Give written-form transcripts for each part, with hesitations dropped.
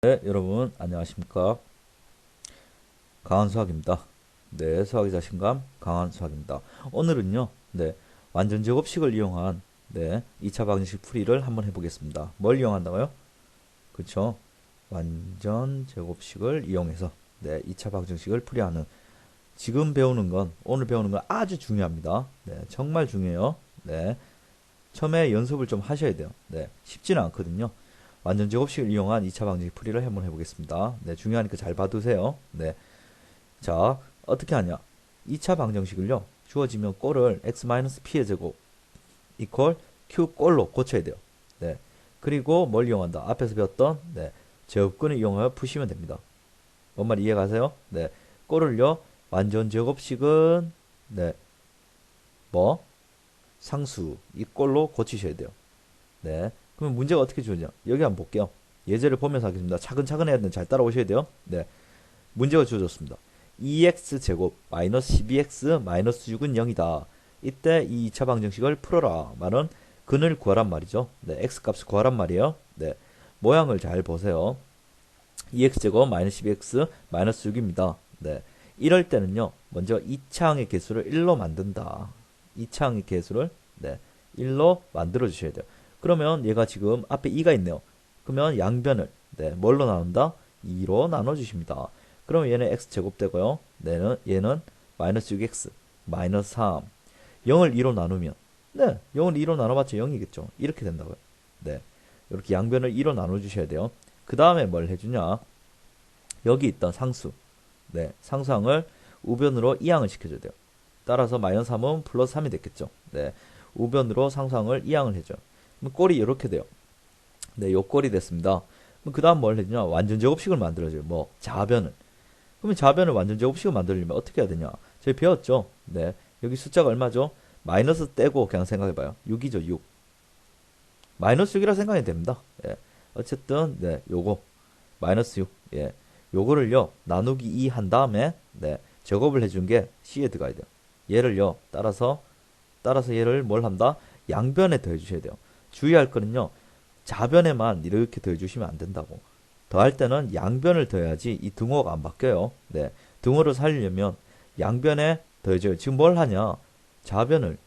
네, 여러분 안녕하십니까? 강한 수학입니다. 네, 수학의 자신감 강한 수학입니다. 오늘은요, 완전 제곱식을 이용한 2차 방정식 풀이를 한번 해보겠습니다. 뭘 이용한다고요? 그렇죠? 완전 제곱식을 이용해서 2차 방정식을 풀이하는 오늘 배우는 건 아주 중요합니다. 네, 정말 중요해요. 네, 처음에 연습을 좀 하셔야 돼요. 네, 쉽지는 않거든요. 완전 제곱식을 이용한 2차 방정식 풀이를 한번 해보겠습니다. 네, 중요하니까 잘 봐두세요. 네, 자, 어떻게 하냐? 2차 방정식을요, 주어지면 꼴을 x-p의 제곱 이퀄 q 꼴로 고쳐야 돼요. 네, 그리고 뭘 이용한다? 앞에서 배웠던 제곱근을 이용하여 푸시면 됩니다. 뭔 말 이해가세요? 네, 꼴을요, 완전 제곱식은 뭐 상수 이 꼴로 고치셔야 돼요. 네, 그럼 문제가 어떻게 주어지냐? 여기 한번 볼게요. 예제를 보면서 하겠습니다. 차근차근 해야 되는데 잘 따라오셔야 돼요. 네, 문제가 주어졌습니다. 2x제곱 마이너스 12x 마이너스 6은 0이다. 이때 이 2차 방정식을 풀어라. 말은 근을 구하란 말이죠. 네, x값을 구하란 말이에요. 네, 모양을 잘 보세요. 2x제곱 마이너스 12x 마이너스 6입니다. 네, 이럴 때는요. 먼저 2차항의 개수를 1로 만든다. 2차항의 개수를 1로 만들어 주셔야 돼요. 그러면 얘가 지금 앞에 2가 있네요. 그러면 양변을 뭘로 나눈다? 2로 나눠 주십니다. 그럼 얘는 x제곱 되고요. 얘는 마이너스 6x 마이너스 3 0을 2로 나누면 0을 2로 나눠봤자 0이겠죠. 이렇게 된다고요. 네, 이렇게 양변을 2로 나눠주셔야 돼요. 그 다음에 뭘 해주냐? 여기 있던 상수 상수항을 우변으로 이항을 시켜줘야 돼요. 따라서 마이너스 3은 플러스 3이 됐겠죠. 네, 우변으로 상수항을 이항을 해줘요. 그럼 꼴이 이렇게 돼요. 네, 요 꼴이 됐습니다. 그 다음 뭘 해주냐? 완전 제곱식을 만들어줘요. 뭐 좌변을. 그러면 좌변을 완전 제곱식을 만들려면 어떻게 해야 되냐? 저희 배웠죠? 네. 여기 숫자가 얼마죠? 마이너스 떼고 그냥 생각해봐요. 6이죠, 6. 마이너스 6이라 생각이 됩니다. 예. 어쨌든, 요거. 마이너스 6. 예. 요거를요, 나누기 2 한 다음에, 제곱을 해준 게 C에 들어가야 돼요. 얘를요, 따라서 얘를 뭘 한다? 양변에 더해주셔야 돼요. 주의할 거는요, 좌변에만 이렇게 더해주시면 안 된다고. 더할 때는 양변을 더해야지 이 등호가 안 바뀌어요. 네, 등호를 살리려면 양변에 더해줘요. 지금 뭘 하냐? 좌변을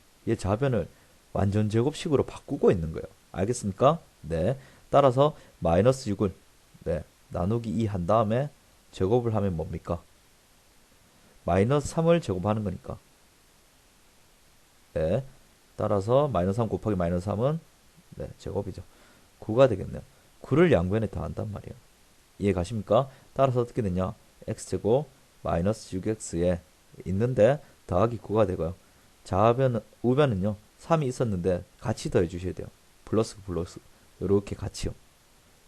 완전 제곱식으로 바꾸고 있는 거예요. 알겠습니까? 네, 따라서 마이너스 6을 나누기 2 한 다음에 제곱을 하면 뭡니까? 마이너스 3을 제곱하는 거니까. 네, 따라서 마이너스 3 곱하기 마이너스 3은 제곱이죠. 9가 되겠네요. 9를 양변에 더한단 말이에요. 이해 가십니까? 따라서 어떻게 되냐? x제곱 마이너스 6x에 있는데 더하기 9가 되고요. 우변은요. 3이 있었는데 같이 더해 주셔야 돼요. 플러스 이렇게 같이요.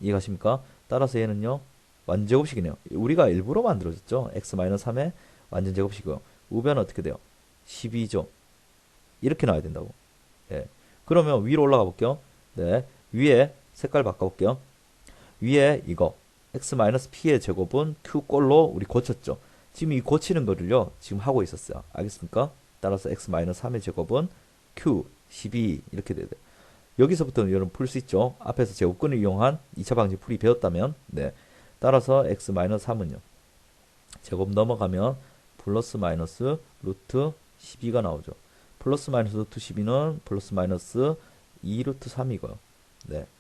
이해 가십니까? 따라서 얘는요. 완제곱식이네요. 우리가 일부러 만들어줬죠. x 마이너스 3의 완전 제곱식이고요. 우변은 어떻게 돼요? 12죠. 이렇게 나와야 된다고. 예. 그러면 위로 올라가 볼게요. 네. 위에 색깔 바꿔볼게요. 위에 이거 x-p의 제곱은 q꼴로 우리 고쳤죠. 지금 이 고치는 거를요. 지금 하고 있었어요. 알겠습니까? 따라서 x-3의 제곱은 q 12 이렇게 돼야 돼요. 여기서부터는 여러분 풀 수 있죠. 앞에서 제곱근을 이용한 2차 방식 풀이 배웠다면 따라서 x-3은요. 제곱 넘어가면 플러스 마이너스 루트 12가 나오죠. 플러스 마이너스 루트 12는 플러스 마이너스 2 루트 3이고요.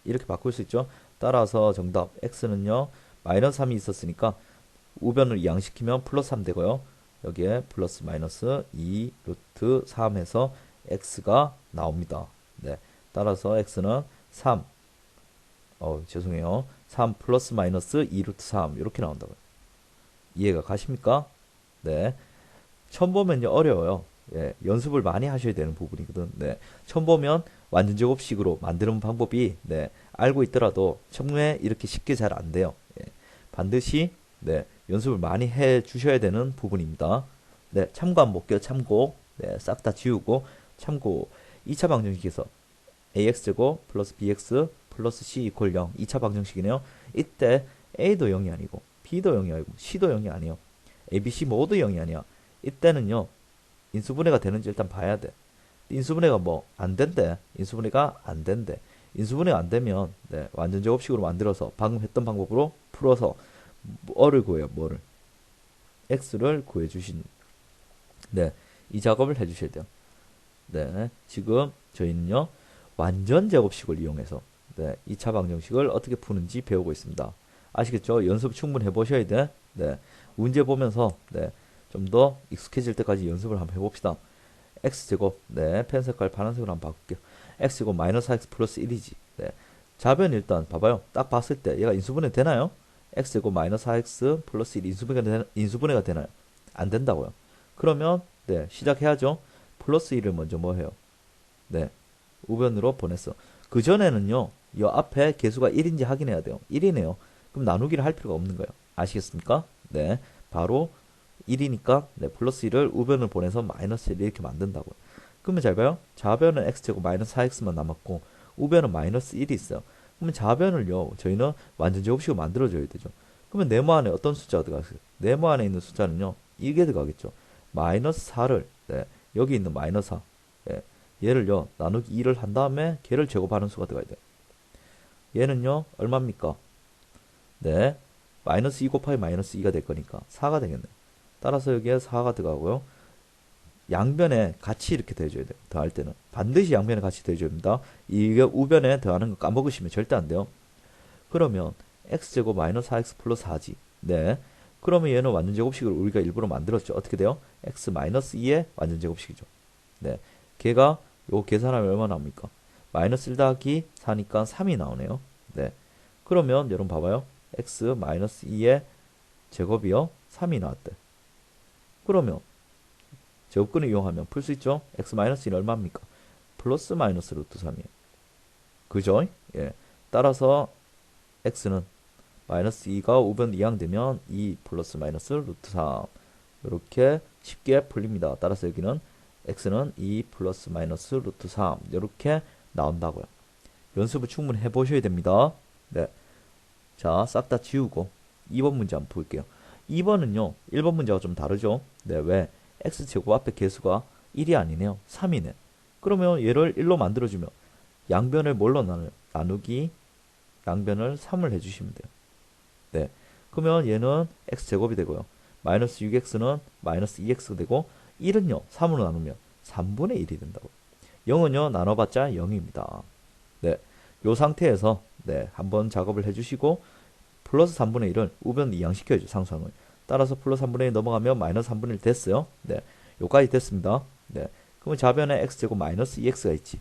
이렇게 바꿀 수 있죠. 따라서 정답 x는요. 마이너스 3이 있었으니까 우변을 이항시키면 플러스 3 되고요. 여기에 플러스 마이너스 2 루트 3 해서 x가 나옵니다. 따라서 x는 3 죄송해요. 3 플러스 마이너스 2 루트 3 이렇게 나온다고요. 이해가 가십니까? 네. 처음 보면요 어려워요. 예, 연습을 많이 하셔야 되는 부분이거든. 처음 보면 완전 제곱식으로 만드는 방법이 알고 있더라도 처음에 이렇게 쉽게 잘 안 돼요. 예, 반드시 연습을 많이 해 주셔야 되는 부분입니다. 참고 한번 볼게요. 참고. 싹 다 지우고 참고. 2차 방정식에서 ax제곱 플러스 bx 플러스 c 이퀄 0 2차 방정식이네요. 이때 a도 0이 아니고 b도 0이 아니고 c도 0이 아니에요. a, b, c 모두 0이 아니야. 이때는요. 인수분해가 되는지 일단 봐야 돼. 인수분해가 뭐 안 된대. 인수분해가 안 된대. 인수분해 안 되면 네, 완전 제곱식으로 만들어서 방금 했던 방법으로 풀어서 뭐를 구해요? 뭐를? x를 구해 주신 네, 이 작업을 해 주셔야 돼요. 네, 지금 저희는요. 완전 제곱식을 이용해서 네, 2차 방정식을 어떻게 푸는지 배우고 있습니다. 아시겠죠? 연습 충분히 해보셔야 돼. 네, 문제 보면서 네, 좀 더 익숙해질 때까지 연습을 한번 해봅시다. x제곱, 네, 펜 색깔 파란색으로 한번 바꿀게요. x제곱 마이너스 x 플러스 1이지. 네, 좌변 일단 봐봐요. 딱 봤을 때 얘가 인수분해 되나요? x제곱 마이너스 4x 플러스 1 인수분해가 되나요? 안 된다고요. 그러면 네, 시작해야죠. 플러스 1을 먼저 뭐 해요? 네, 우변으로 보냈어. 그 전에는요, 이 앞에 개수가 1인지 확인해야 돼요. 1이네요. 그럼 나누기를 할 필요가 없는 거예요. 아시겠습니까? 네, 바로 1이니까 네, 플러스 1을 우변을 보내서 마이너스 1 이렇게 만든다고요. 그러면 잘 봐요. 좌변은 x제곱 마이너스 4x만 남았고 우변은 마이너스 1이 있어요. 그러면 좌변을요, 저희는 완전 제곱식으로 만들어줘야 되죠. 그러면 네모 안에 어떤 숫자가 들어가겠어요? 네모 안에 있는 숫자는요, 이게 들어가겠죠. 마이너스 4를 네, 여기 있는 마이너스 4 예, 얘를요 나누기 2를 한 다음에 걔를 제곱하는 수가 들어가야 돼요. 얘는요 얼마입니까? 네, 마이너스 2 곱하기 마이너스 2가 될 거니까 4가 되겠네요. 따라서 여기에 4가 들어가고요. 양변에 같이 이렇게 더해줘야 돼요. 더할 때는 반드시 양변에 같이 더해줘야 됩니다. 이게 우변에 더하는 거 까먹으시면 절대 안 돼요. 그러면 x제곱 마이너스 4x 플러스 4지. 네. 그러면 얘는 완전 제곱식을 우리가 일부러 만들었죠. 어떻게 돼요? x 마이너스 2의 완전 제곱식이죠. 네. 걔가 요 계산하면 얼마 나옵니까? 마이너스 1 더하기 4니까 3이 나오네요. 네. 그러면 여러분 봐봐요. x 마이너스 2의 제곱이요. 3이 나왔대. 그러면 제곱근을 이용하면 풀 수 있죠? x 마이너스 1은 얼마입니까? 플러스 마이너스 루트 3이에요. 그죠? 예. 따라서 x는 마이너스 2가 우변 이항되면 2 플러스 마이너스 루트 3 이렇게 쉽게 풀립니다. 따라서 여기는 x는 2 플러스 마이너스 루트 3 이렇게 나온다고요. 연습을 충분히 해보셔야 됩니다. 네. 자, 싹 다 지우고 2번 문제 한번 볼게요. 2번은요. 1번 문제와 좀 다르죠. 네, 왜? x제곱 앞에 개수가 1이 아니네요. 3이네. 그러면 얘를 1로 만들어주면 양변을 뭘로 나누기 양변을 3을 해주시면 돼요. 네. 그러면 얘는 x제곱이 되고요. 마이너스 6x는 마이너스 2x가 되고 1은요. 3으로 나누면 3분의 1이 된다고. 0은요. 나눠봤자 0입니다. 네. 요 상태에서 네, 한번 작업을 해주시고 플러스 3분의 1은 우변 이항시켜야죠. 상수항을. 따라서 플러스 3분의 1 넘어가면 마이너스 3분의 1 됐어요. 네. 요까지 됐습니다. 네. 그러면 좌변에 x제곱 마이너스 2x가 있지.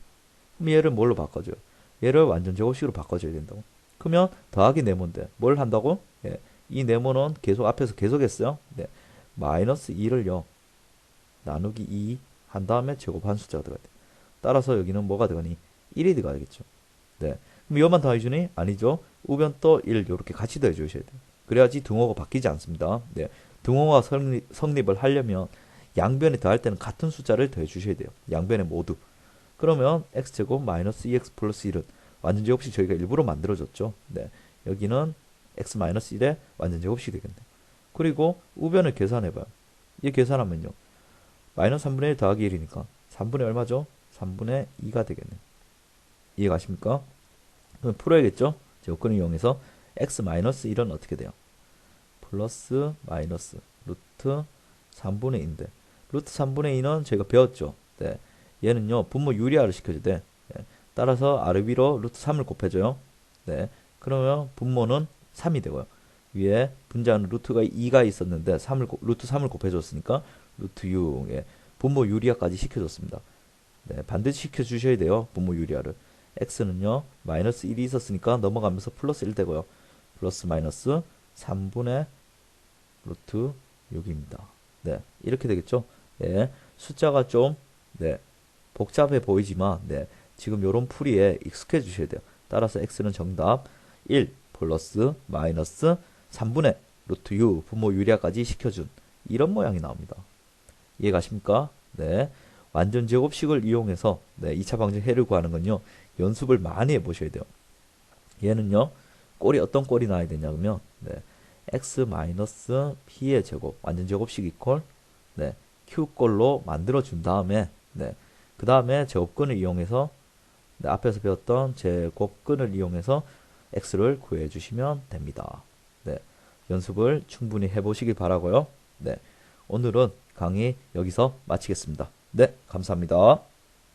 그럼 얘를 뭘로 바꿔줘요? 얘를 완전 제곱식으로 바꿔줘야 된다고. 그러면 더하기 네모인데 뭘 한다고? 예. 이 네모는 계속 앞에서 계속했어요. 네. 마이너스 2를요. 나누기 2 한 다음에 제곱한 숫자가 들어가야 돼. 따라서 여기는 뭐가 들어가니? 1이 들어가야겠죠. 네. 그럼 이것만 더해주니? 아니죠. 우변 또 1 이렇게 같이 더해주셔야 돼요. 그래야지 등호가 바뀌지 않습니다. 네. 등호가 성립을 하려면 양변에 더할 때는 같은 숫자를 더해주셔야 돼요. 양변에 모두. 그러면 x제곱 마이너스 2x 플러스 1은 완전 제곱식 저희가 일부러 만들어줬죠. 네. 여기는 x 마이너스 1의 완전 제곱식이 되겠네요. 그리고 우변을 계산해봐요. 이 계산하면요. 마이너스 3분의 1 더하기 1이니까 3분의 얼마죠? 3분의 2가 되겠네요. 이해가십니까? 그럼 풀어야겠죠? 제곱근을 이용해서 x 마이너스 1은 어떻게 돼요? 플러스 마이너스 루트 3분의 2인데 루트 3분의 2는 저희가 배웠죠. 네. 얘는요 분모 유리화를 시켜줘야 돼. 네. 따라서 아래 위로 루트 3을 곱해줘요. 네. 그러면 분모는 3이 되고요. 위에 분자는 루트가 2가 있었는데 루트 3을 곱해줬으니까 루트 6. 예. 분모 유리화까지 시켜줬습니다. 네. 반드시 시켜주셔야 돼요. 분모 유리화를. x는요 마이너스 1이 있었으니까 넘어가면서 플러스 1 되고요. 플러스 마이너스 3분의 루트 6입니다. 네, 이렇게 되겠죠. 네, 숫자가 좀 네, 복잡해 보이지만 네, 지금 요런 풀이에 익숙해 주셔야 돼요. 따라서 x는 정답 1 플러스 마이너스 3분의 루트 6 분모 유리화까지 시켜준 이런 모양이 나옵니다. 이해가십니까? 네. 완전 제곱식을 이용해서 네, 2차 방정 해를 구하는 건요. 연습을 많이 해보셔야 돼요. 얘는요. 꼴이 어떤 꼴이 나야 되냐면 네, x 마이너스 p의 제곱 완전 제곱식 이퀄 네, q꼴로 만들어 준 다음에 네, 그 다음에 제곱근을 이용해서 네, 앞에서 배웠던 제곱근을 이용해서 x를 구해 주시면 됩니다. 네, 연습을 충분히 해보시길 바라고요. 네, 오늘은 강의 여기서 마치겠습니다. 네, 감사합니다.